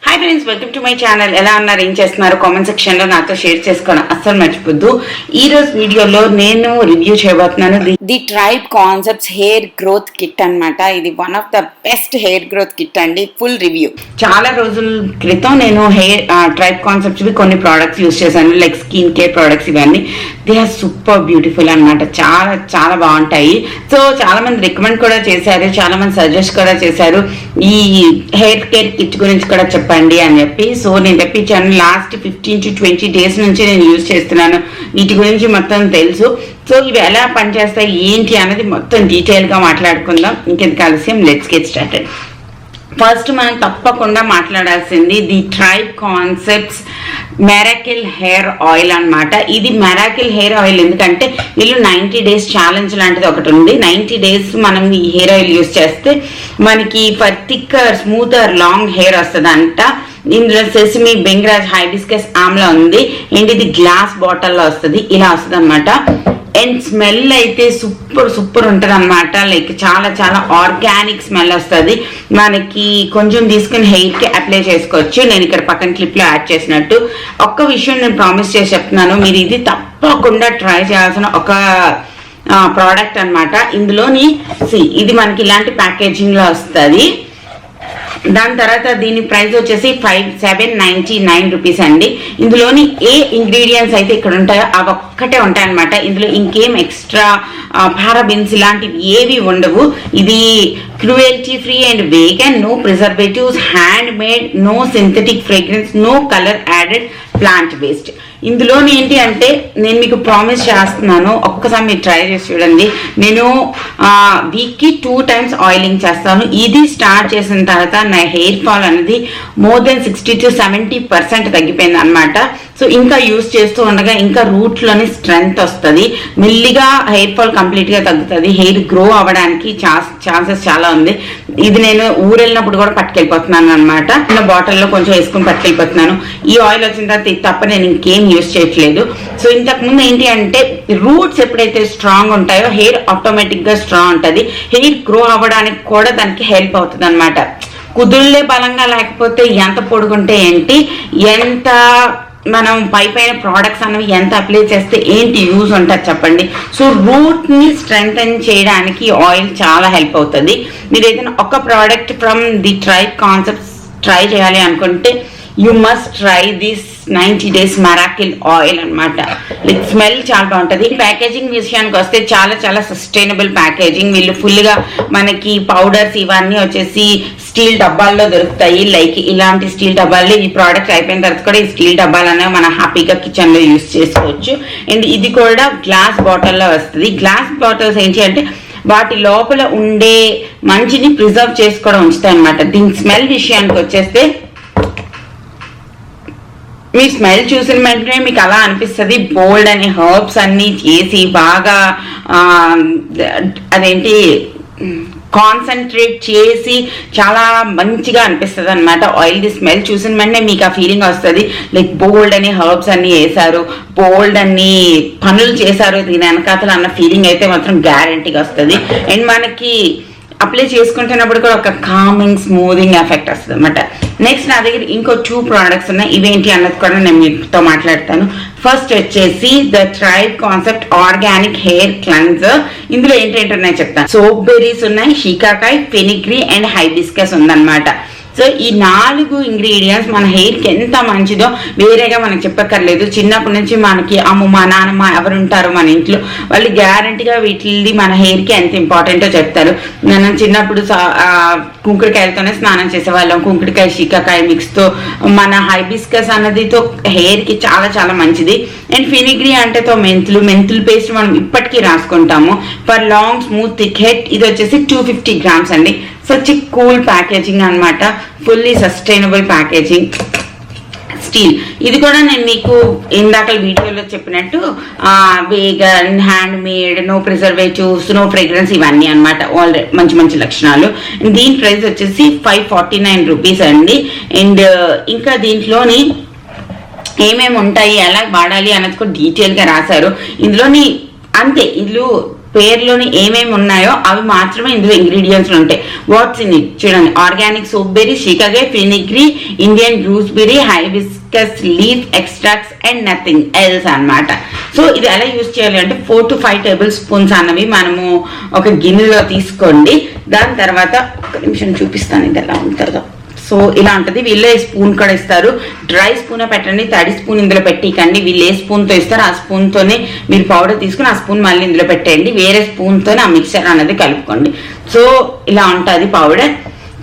Hi friends, welcome to my channel. ఎలా ఉన్నారు, ఏం చేస్తున్నారు? కామెంట్ సెక్షన్ లో నాతో షేర్ చేసుకోవడం అస్సలు మర్చిపోద్దు. ఈ రోజు వీడియోలో నేను రివ్యూ చేయబోతున్నాను the Tribe Concepts hair growth kit అన్నమాట. ఇది one of the best hair growth kit అండి. Full review. చాలా రోజుల క్రితం నేను ట్రైబ్ కాన్సెప్ట్స్ కొన్ని ప్రోడక్ట్స్ యూస్ చేశాను, లైక్ స్కిన్ కేర్ ప్రోడక్ట్స్. ఇవన్నీ దే ఆర్ సూపర్ బ్యూటిఫుల్ అన్నమాట. చాలా చాలా బాగుంటాయి. సో చాలా మంది రికమెండ్ కూడా చేశారు, చాలా మంది సజెస్ట్ కూడా చేశారు ఈ హెయిర్ కేర్ కిట్ గురించి కూడా చెప్పండి అని చెప్పి. సో నేను తెప్పించాను. లాస్ట్ 15 to 20 days నుంచి నేను యూజ్ చేస్తున్నాను. వీటి గురించి మొత్తం తెలుసు. సో ఇవి ఎలా పనిచేస్తాయి ఏంటి అనేది మొత్తం డీటెయిల్గా మాట్లాడుకుందాం. ఇంకెందుకు ఆలస్యం, లెట్స్ గెట్ స్టార్టెడ్. ఫస్ట్ మనం తప్పకుండా మాట్లాడాల్సింది the Tribe Concepts miracle hair oil అన్నమాట. ఇది మెరాకిల్ హెయిర్ ఆయిల్ ఎందుకంటే వీళ్ళు 90 days ఛాలెంజ్ లాంటిది ఒకటి ఉంది. 90 days మనం ఈ హెయిర్ ఆయిల్ యూజ్ చేస్తే మనకి for thicker, smoother, long hair వస్తుందంట. ఇందులో సెసమి, బెంగ్రాజ్, హైబిస్కస్, ఆమ్లా ఉంది. అండ్ ఇది గ్లాస్ బాటిల్లో వస్తుంది. ఇలా వస్తుంది అనమాట. అండ్ స్మెల్ అయితే సూపర్ సూపర్ ఉంటుంది అనమాట. లైక్ చాలా చాలా ఆర్గానిక్ స్మెల్ వస్తుంది. మనకి కొంచెం తీసుకుని హెయిర్కి అప్లై చేసుకోవచ్చు. నేను ఇక్కడ పక్కన క్లిప్లో యాడ్ చేసినట్టు. ఒక్క విషయం నేను ప్రామిస్ చేసి చెప్తున్నాను, మీరు ఇది తప్పకుండా ట్రై చేయాల్సిన ఒక ప్రోడక్ట్ అనమాట. ఇందులోని ఇది మనకి ఇలాంటి ప్యాకేజింగ్లో వస్తుంది. దాని తర్వాత దీని ప్రైస్ వచ్చేసి 799 రూపీస్ అండి. ఇందులోని ఏ ఇంగ్రీడియంట్స్ అయితే ఇక్కడ ఉంటాయో అవి ఒక్కటే ఉంటాయన్నమాట. ఇందులో ఇంకేం ఎక్స్ట్రా పారాబిన్స్ ఇలాంటివి ఏవి ఉండవు. ఇది cruelty free and vegan, no preservatives, hand made, no synthetic fragrance, no colour added, plant based. ఇందులోని ఏంటి అంటే నేను మీకు ప్రామిస్ చేస్తున్నాను, ఒక్కసారి మీరు ట్రై చేసి చూడండి. నేను వీక్కి 2 times ఆయిలింగ్ చేస్తాను. ఇది స్టార్ట్ చేసిన తర్వాత నా హెయిర్ ఫాల్ అనేది మోర్ దెన్ 60 to 70% తగ్గిపోయింది అనమాట. సో ఇంకా యూస్ చేస్తూ ఉండగా ఇంకా రూట్లోని స్ట్రెంగ్త్ వస్తుంది. మెల్లిగా హెయిర్ ఫాల్ కంప్లీట్గా తగ్గుతుంది. హెయిర్ గ్రో అవ్వడానికి ఛాన్సెస్ చాలా ఉంది. ఇది నేను ఊరు వెళ్ళినప్పుడు కూడా పట్టుకెళ్ళిపోతున్నాను అనమాట. చిన్న బాటిల్లో కొంచెం వేసుకుని పట్టుకెళ్ళిపోతున్నాను. ఈ ఆయిల్ వచ్చిన తర్వాత తప్ప నేను ఇంకేం యూస్ చేయట్లేదు. సో ఇంతకుముందు ఏంటి అంటే రూట్స్ ఎప్పుడైతే స్ట్రాంగ్ ఉంటాయో హెయిర్ ఆటోమేటిక్గా స్ట్రాంగ్ ఉంటుంది. హెయిర్ గ్రో అవ్వడానికి కూడా దానికి హెల్ప్ అవుతుంది అనమాట. కుదుళ్ళే బలంగా లేకపోతే ఎంత పొడుగుంటే ఏంటి, ఎంత మనం పైన ప్రోడక్ట్స్ అనేవి ఎంత అప్లై చేస్తే ఏంటి యూజ్ ఉంటుంది చెప్పండి. సో రూట్ని స్ట్రెంగ్తన్ చేయడానికి ఆయిల్ చాలా హెల్ప్ అవుతుంది. మీరు ఏదైనా ఒక product from the Tribe concepts try చేయాలి అనుకుంటే you must try this 90 days miracle oil అనమాట. లైక్ స్మెల్ చాలా బాగుంటుంది. ప్యాకేజింగ్ విషయానికి వస్తే చాలా చాలా సస్టైనబుల్ ప్యాకేజింగ్. వీళ్ళు ఫుల్గా మనకి పౌడర్స్ ఇవన్నీ వచ్చేసి స్టీల్ డబ్బాల్లో దొరుకుతాయి. లైక్ ఇలాంటి స్టీల్ డబ్బాల్లో ఈ ప్రోడక్ట్ అయిపోయిన తర్వాత కూడా ఈ స్టీల్ డబ్బాలు అనేవి మనం హ్యాపీగా కిచెన్లో యూస్ చేసుకోవచ్చు. అండ్ ఇది కూడా గ్లాస్ బాటిల్లో వస్తుంది. గ్లాస్ బాటిల్స్ ఏంటి అంటే వాటి లోపల ఉండే మంచిని ప్రిజర్వ్ చేసుకోవడం ఉంచుతాయి అనమాట. దీని స్మెల్ విషయానికి వచ్చేస్తే మీ స్మెల్ చూసిన వెంటనే మీకు అలా అనిపిస్తుంది. బోల్డ్ అనే హర్బ్స్ అన్నీ చేసి బాగా అదేంటి కాన్సన్ట్రేట్ చేసి చాలా మంచిగా అనిపిస్తుంది అనమాట. ఆయిల్ స్మెల్ చూసిన వెంటనే మీకు ఆ ఫీలింగ్ వస్తుంది. లైక్ బోల్డ్ అని హర్బ్స్ అన్ని వేసారు, బోల్డ్ అన్ని పనులు చేశారు దీని వెనకాతలు అన్న ఫీలింగ్ అయితే మాత్రం గ్యారంటీగా వస్తుంది. అండ్ మనకి అప్లై చేసుకుంటున్నప్పుడు కూడా ఒక కామింగ్, స్మూదింగ్ ఎఫెక్ట్ వస్తుంది అనమాట. నెక్స్ట్ నా దగ్గర ఇంకో 2 products ఉన్నాయి. ఇవేంటి అన్నది కూడా నేను మీతో మాట్లాడతాను. ఫస్ట్ వచ్చేసి the tribe concept organic hair cleanser. ఇందులో ఏంటంటే ఉన్నాయి చెప్తాను. సోప్ బెర్రీస్ ఉన్నాయి, షీకాకాయ్, ఫెనిగ్రీ అండ్ హైబిస్కస్ ఉందన్నమాట. సో ఈ 4 ఇంగ్రీడియంట్స్ మన హెయిర్కి ఎంత మంచిదో వేరేగా మనకు చెప్పక్కర్లేదు. చిన్నప్పటి నుంచి మనకి అమ్మ, మా నాన్నమ్మ ఎవరు ఉంటారో మన ఇంట్లో వాళ్ళు గ్యారంటీగా వీటిది మన హెయిర్కి ఎంత ఇంపార్టెంటో చెప్తారు. మనం చిన్నప్పుడు కుంకుడికాయలతోనే స్నానం చేసేవాళ్ళం. కుంకుడికాయ, షీకాకాయ మిక్స్తో మన హైబిస్కస్ అన్నదితో హెయిర్కి చాలా చాలా మంచిది. అండ్ ఫినిగ్రీ అంటేతో మెంతులు పేస్ట్ మనం ఇప్పటికీ రాసుకుంటాము. For long smooth thick hair ఇది వచ్చేసి 250 grams అండి. సచ్ కూల్ ప్యాకేజింగ్ అనమాట. Fully sustainable packaging. స్టీల్ ఇది కూడా నేను మీకు ఇందాక వీడియోలో చెప్పినట్టు vegan, hand made, no preservatives, no fragrance ఇవన్నీ అనమాట. ఆల్రెడీ మంచి మంచి లక్షణాలు. దీని ప్రైస్ వచ్చేసి 549 రూపీస్ అండి. అండ్ ఇంకా దీంట్లోని ఏమేమి ఉంటాయి, ఎలా వాడాలి అన్నది కూడా డీటెయిల్గా రాశారు ఇందులోని. అంతే, ఇల్లు పేర్లోని ఏమేమి ఉన్నాయో అవి మాత్రమే ఇందులో ఇంగ్రీడియంట్స్ ఉంటాయి. వాట్స్ ఇన్ ఇట్ చూడండి, organic soap berry, shikakai, fenugreek, Indian gooseberry, hibiscus leaf extracts and nothing else అన్నమాట. సో ఇది ఎలా యూజ్ చేయాలి అంటే 4 to 5 tablespoons అన్నవి మనము ఒక గిన్నెలో తీసుకోండి. దాని తర్వాత ఒక నిమిషం చూపిస్తాను ఇది ఎలా ఉంటుందో. సో ఇలా ఉంటుంది. వీళ్ళే స్పూన్ కూడా ఇస్తారు, డ్రై స్పూనే పెట్టండి, తడి స్పూన్ ఇందులో పెట్టికండి. వీళ్ళు ఏ స్పూన్తో ఇస్తారు ఆ స్పూన్తోనే మీరు పౌడర్ తీసుకుని ఆ స్పూన్ మళ్ళీ ఇందులో పెట్టేయండి, వేరే స్పూన్తోనే ఆ మిక్చర్ అనేది కలుపుకోండి. సో ఇలా ఉంటుంది పౌడర్.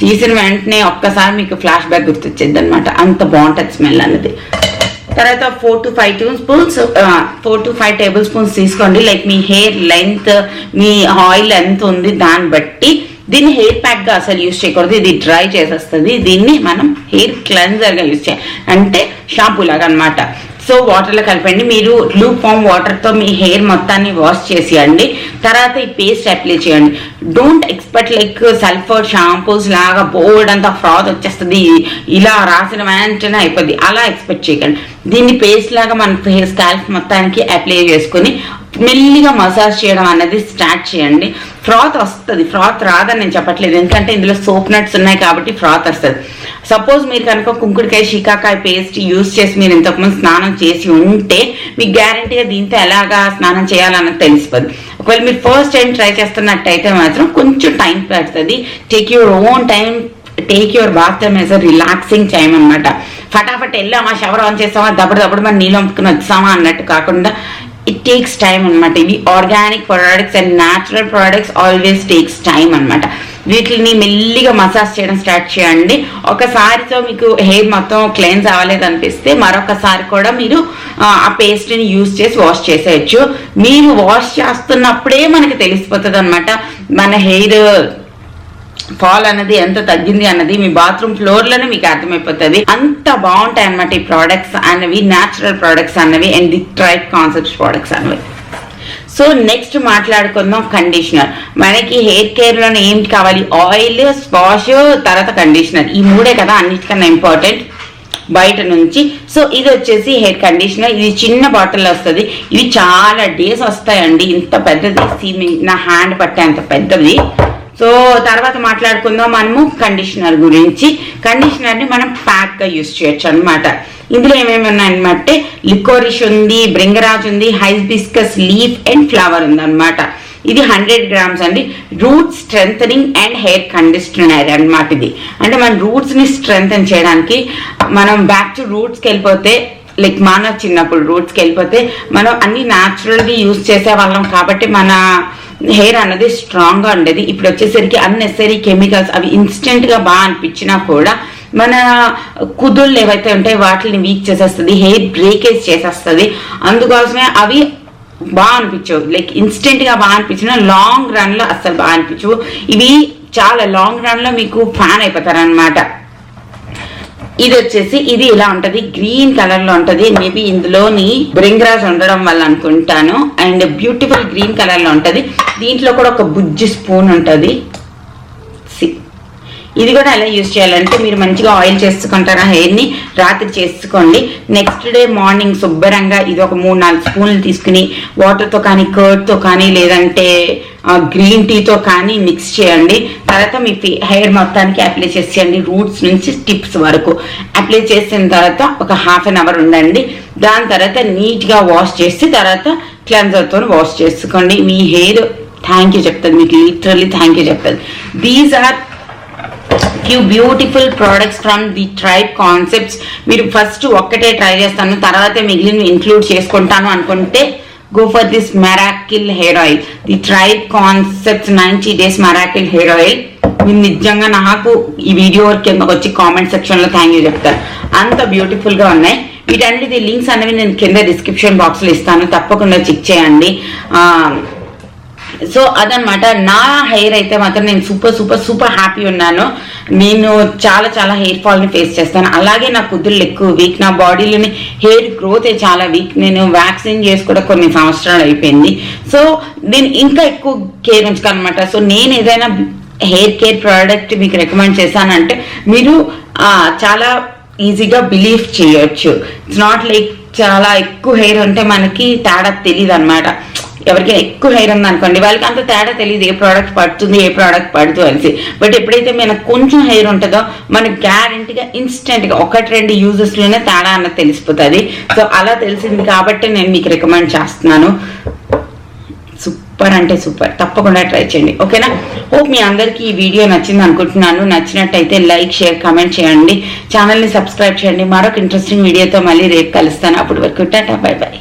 తీసిన వెంటనే ఒక్కసారి మీకు ఫ్లాష్ బ్యాక్ గుర్తొచ్చేది అనమాట, అంత బాగుంటుంది స్మెల్ అనేది. తర్వాత 4 to 5 tablespoons తీసుకోండి. లైక్ మీ హెయిర్ లెంత్, మీ ఆయిల్ ఎంత ఉంది దాన్ని బట్టి. దీన్ని హెయిర్ ప్యాక్ గా అసలు యూజ్ చేయకూడదు, ఇది డ్రై చేసేస్తుంది. దీన్ని మనం హెయిర్ క్లెన్జర్ గా యూజ్ చేయాలి, అంటే షాంపూ లాగా అనమాట. సో వాటర్లో కలిపండి. మీరు లూప్ వామ్ వాటర్తో మీ హెయిర్ మొత్తాన్ని వాష్ చేసేయండి. తర్వాత ఈ పేస్ట్ అప్లై చేయండి. Don't expect like sulphur shampoos లాగా బోర్డ్ అంతా ఫ్రాత్ వచ్చేస్తుంది, ఇలా రాసిన వెంటనే అయిపోద్ది, అలా ఎక్స్పెక్ట్ చేయకండి. దీన్ని పేస్ట్ లాగా మన హెయిర్ స్కాల్ప్ మొత్తానికి అప్లై చేసుకుని మెల్లిగా మసాజ్ చేయడం అనేది స్టార్ట్ చేయండి. ఫ్రాత్ వస్తుంది, ఫ్రాత్ రాదని నేను చెప్పట్లేదు, ఎందుకంటే ఇందులో సోప్ నట్స్ ఉన్నాయి కాబట్టి ఫ్రాత్ వస్తుంది. సపోజ్ మీరు కనుక కుంకుడుకాయ షికాకాయ పేస్ట్ యూజ్ చేసి మీరు ఇంతకుముందు స్నానం చేసి ఉంటే మీకు గ్యారంటీగా దీంతో ఎలాగా స్నానం చేయాలన్నది తెలిసిపోద్ది. ఒకవేళ మీరు ఫస్ట్ టైం ట్రై చేస్తున్నట్టయితే మాత్రం కొంచెం టైం పడుతుంది. Take your own time, take your bath time as a relaxing time అనమాట. ఫటాఫట్ వెళ్ళామా, షవర్ ఆన్ చేస్తామా, దప్పుడు మనం నీళ్ళు అమ్ముకుని వచ్చామా అన్నట్టు కాకుండా ఇట్ టేక్స్ టైం అనమాట. ఇవి organic products and natural products always takes time అనమాట. వీటిని మెల్లిగా మసాజ్ చేయడం స్టార్ట్ చేయండి. ఒకసారితో మీకు హెయిర్ మొత్తం క్లెన్స్ అవ్వలేదు అనిపిస్తే మరొకసారి కూడా మీరు ఆ పేస్ట్ని యూజ్ చేసి వాష్ చేసేయచ్చు. మీరు వాష్ చేస్తున్నప్పుడే మనకి తెలిసిపోతుంది అనమాట మన హెయిర్ ఫాల్ అనేది ఎంత తగ్గింది అన్నది మీ బాత్రూమ్ ఫ్లోర్ లోనే మీకు అర్థమైపోతుంది. అంత బాగుంటాయి అన్నమాట ఈ ప్రోడక్ట్స్ అన్నవి, న్యాచురల్ ప్రోడక్ట్స్ అన్నవి and the Tribe concepts products అన్నవి. సో నెక్స్ట్ మాట్లాడుకుందాం కండిషనర్. మనకి హెయిర్ కేర్ లో ఏంటి కావాలి, ఆయిల్, వాష్, తర్వాత కండిషనర్. ఈ మూడే కదా అన్నిటికన్నా ఇంపార్టెంట్ బయట నుంచి. సో ఇది వచ్చేసి హెయిర్ కండిషనర్. ఇది చిన్న బాటిల్ వస్తుంది, ఇవి చాలా డేస్ వస్తాయండి. ఇంత పెద్దది, నా హ్యాండ్ పట్టే అంత పెద్దది. సో తర్వాత మాట్లాడుకుందాం మనము కండిషనర్ గురించి. కండిషనర్ ని మనం ప్యాక్ గా యూజ్ చేయొచ్చు అనమాట. ఇందులో ఏమేమి ఉన్నాయన్నమాట, లికోరిష్ ఉంది, బ్రింగరాజ్ ఉంది, హైబిస్కస్ లీఫ్ అండ్ ఫ్లవర్ ఉంది అనమాట. ఇది 100 grams అండి. Root strengthening and hair conditioner అనమాట. ఇది అంటే మన రూట్స్ ని స్ట్రెంథన్ చేయడానికి, మనం బ్యాక్ టు రూట్స్కి వెళ్ళిపోతే లైక్ మన చిన్నప్పుడు రూట్స్కి వెళ్ళిపోతే మనం అన్ని న్యాచురల్గా యూజ్ చేసే వాళ్ళం కాబట్టి మన హెయిర్ అన్నది స్ట్రాంగ్ గా ఉండేది. ఇప్పుడు వచ్చేసరికి అన్నెసరీ కెమికల్స్, అవి ఇన్స్టెంట్ గా బాగా అనిపించినా కూడా మన కుదుళ్ళు ఏవైతే ఉంటాయి వాటిని వీక్ చేసేస్తుంది, హెయిర్ బ్రేకేజ్ చేసేస్తుంది. అందుకోసమే అవి బాగా అనిపించవు. లైక్ ఇన్స్టెంట్ గా బాగా అనిపించిన లాంగ్ రన్ లో అస్సలు బాగా అనిపించవు. ఇవి చాలా లాంగ్ రన్ లో మీకు ఫ్యాన్ అయిపోతారు అనమాట. ఇది వచ్చేసి ఇది ఇలా ఉంటది, గ్రీన్ కలర్ లో ఉంటది. మేబీ ఇందులోని బ్రింగ్రాజ్ ఉండడం వల్ల అనుకుంటాను. అండ్ బ్యూటిఫుల్ గ్రీన్ కలర్ లో ఉంటది. దీంట్లో కూడా ఒక బుజ్జి స్పూన్ ఉంటది. ఇది కూడా ఎలా యూజ్ చేయాలంటే, మీరు మంచిగా ఆయిల్ చేసుకుంటారా హెయిర్ ని, రాత్రి చేసుకోండి. నెక్స్ట్ డే మార్నింగ్ శుభ్రంగా ఇది ఒక 3-4 స్పూన్లు తీసుకుని వాటర్ తో కానీ, కర్డ్ తో కానీ, లేదంటే గ్రీన్ టీతో కానీ మిక్స్ చేయండి. తర్వాత మీ హెయిర్ మొత్తానికి అప్లై చేసేయండి, రూట్స్ నుంచి టిప్స్ వరకు. అప్లై చేసిన తర్వాత ఒక 1/2 hour ఉండండి. దాని తర్వాత నీట్ గా వాష్ చేసి తర్వాత క్లెన్జర్ తో వాష్ చేసుకోండి. మీ హెయిర్ థ్యాంక్ యూ చెప్తుంది, మీకు లిటరల్లీ థ్యాంక్ యూ చెప్తుంది. These are few beautiful products from the tribe concepts. మీరు ఫస్ట్ ఒక్కటే ట్రై చేస్తాను, తర్వాత మిగిలిన ఇంక్లూడ్ చేసుకుంటాను అనుకుంటే go for this miracle hair oil, the tribe concepts 90 days miracle hair oil. మీరు నిజంగా నాకు ఈ వీడియో కింద వచ్చి కామెంట్ సెక్షన్ లో థ్యాంక్ యూ చెప్తారు, అంత బ్యూటిఫుల్ గా ఉన్నాయి. వీటన్నిటి లింక్స్ అనేవి నేను కింద డిస్క్రిప్షన్ బాక్స్ లో ఇస్తాను, తప్పకుండా చెక్ చేయండి. సో అదనమాట. నా హెయిర్ అయితే మాత్రం నేను సూపర్ సూపర్ సూపర్ హ్యాపీ ఉన్నాను. నేను చాలా చాలా హెయిర్ ఫాల్ ని ఫేస్ చేస్తాను. అలాగే నా కుదుళ్ళు ఎక్కువ వీక్, నా బాడీలోని హెయిర్ గ్రోత్ చాలా వీక్. నేను వ్యాక్సిన్ చేసి కూడా కొన్ని సంవత్సరాలు అయిపోయింది. సో నేను ఇంకా ఎక్కువ కేర్ ఉంచుకోనమాట. సో నేను ఏదైనా హెయిర్ కేర్ ప్రోడక్ట్ మీకు రికమెండ్ చేశానంటే మీరు చాలా ఈజీగా బిలీవ్ చేయొచ్చు. ఇట్స్ నాట్ లైక్ చాలా ఎక్కువ హెయిర్ ఉంటే మనకి తేడా తెలియదు అనమాట. ఎవరికైనా ఎక్కువ హెయిర్ ఉంది అనుకోండి, వాళ్ళకి అంత తేడా తెలియదు ఏ ప్రోడక్ట్ పడుతుంది ఏ ప్రోడక్ట్ పడుతుంది అనేసి. బట్ ఎప్పుడైతే మనకు కొంచెం హెయిర్ ఉంటుందో మనకి గ్యారంటీగా ఇన్స్టెంట్గా 1-2 యూజెస్లోనే తేడా అన్నది తెలిసిపోతుంది. సో అలా తెలిసింది కాబట్టి నేను మీకు రికమెండ్ చేస్తున్నాను. సూపర్ అంటే సూపర్, తప్పకుండా ట్రై చేయండి. ఓకేనా? హోప్ మీ అందరికీ ఈ వీడియో నచ్చింది అనుకుంటున్నాను. నచ్చినట్టయితే లైక్, షేర్, కామెంట్ చేయండి. ఛానల్ని సబ్స్క్రైబ్ చేయండి. మరొక ఇంట్రెస్టింగ్ వీడియోతో మళ్ళీ రేపు కలుస్తాను. అప్పటి వరకు టాటా, బై బై.